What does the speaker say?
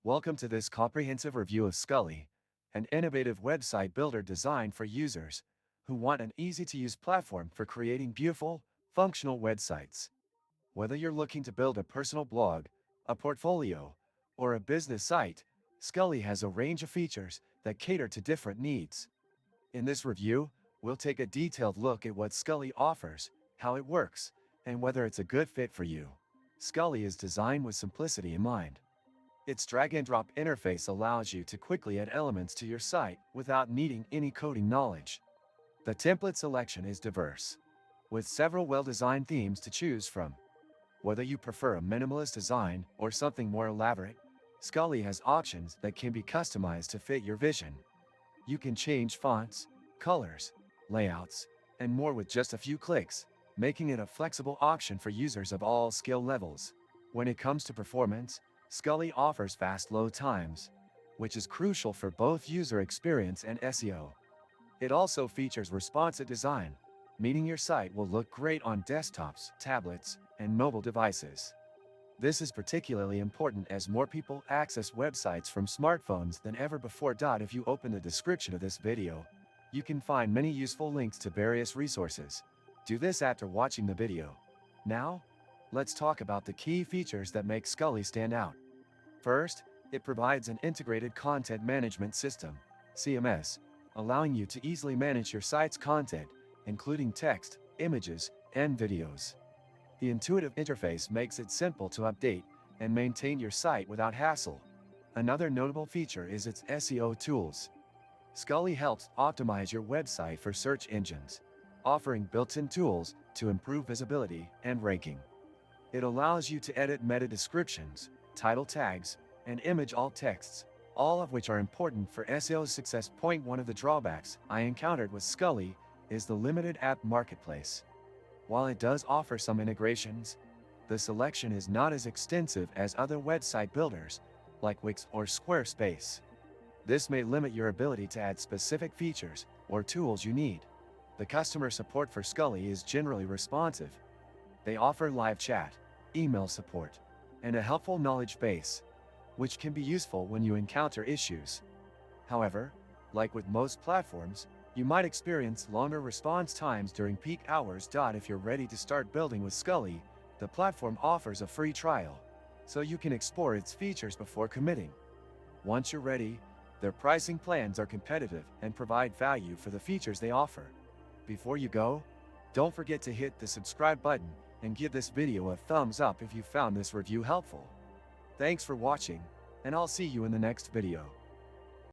Welcome to this comprehensive review of Scully, an innovative website builder designed for users who want an easy-to-use platform for creating beautiful, functional websites. Whether you're looking to build a personal blog, a portfolio, or a business site, Scully has a range of features that cater to different needs. In this review, we'll take a detailed look at what Scully offers, how it works, and whether it's a good fit for you. Scully is designed with simplicity in mind. Its drag-and-drop interface allows you to quickly add elements to your site without needing any coding knowledge. The template selection is diverse, with several well-designed themes to choose from. Whether you prefer a minimalist design or something more elaborate, Scully has options that can be customized to fit your vision. You can change fonts, colors, layouts, and more with just a few clicks, making it a flexible option for users of all skill levels. When it comes to performance, Scully offers fast load times, which is crucial for both user experience and SEO. It also features responsive design, meaning your site will look great on desktops, tablets, and mobile devices. This is particularly important as more people access websites from smartphones than ever before. If you open the description of this video, you can find many useful links to various resources. Do this after watching the video. Now, let's talk about the key features that make Scully stand out. First, it provides an integrated content management system, CMS, allowing you to easily manage your site's content, including text, images, and videos. The intuitive interface makes it simple to update and maintain your site without hassle. Another notable feature is its SEO tools. Scully helps optimize your website for search engines, offering built-in tools to improve visibility and ranking. It allows you to edit meta descriptions, title tags, and image alt texts, all of which are important for SEO success. One of the drawbacks I encountered with Scully is the limited app marketplace. While it does offer some integrations, the selection is not as extensive as other website builders, like Wix or Squarespace. This may limit your ability to add specific features or tools you need. The customer support for Scully is generally responsive. They offer live chat, email support, and a helpful knowledge base, which can be useful when you encounter issues. However, like with most platforms, you might experience longer response times during peak hours. If you're ready to start building with Scully, the platform offers a free trial, so you can explore its features before committing. Once you're ready, their pricing plans are competitive and provide value for the features they offer. Before you go, don't forget to hit the subscribe button and give this video a thumbs up if you found this review helpful. Thanks for watching, and I'll see you in the next video.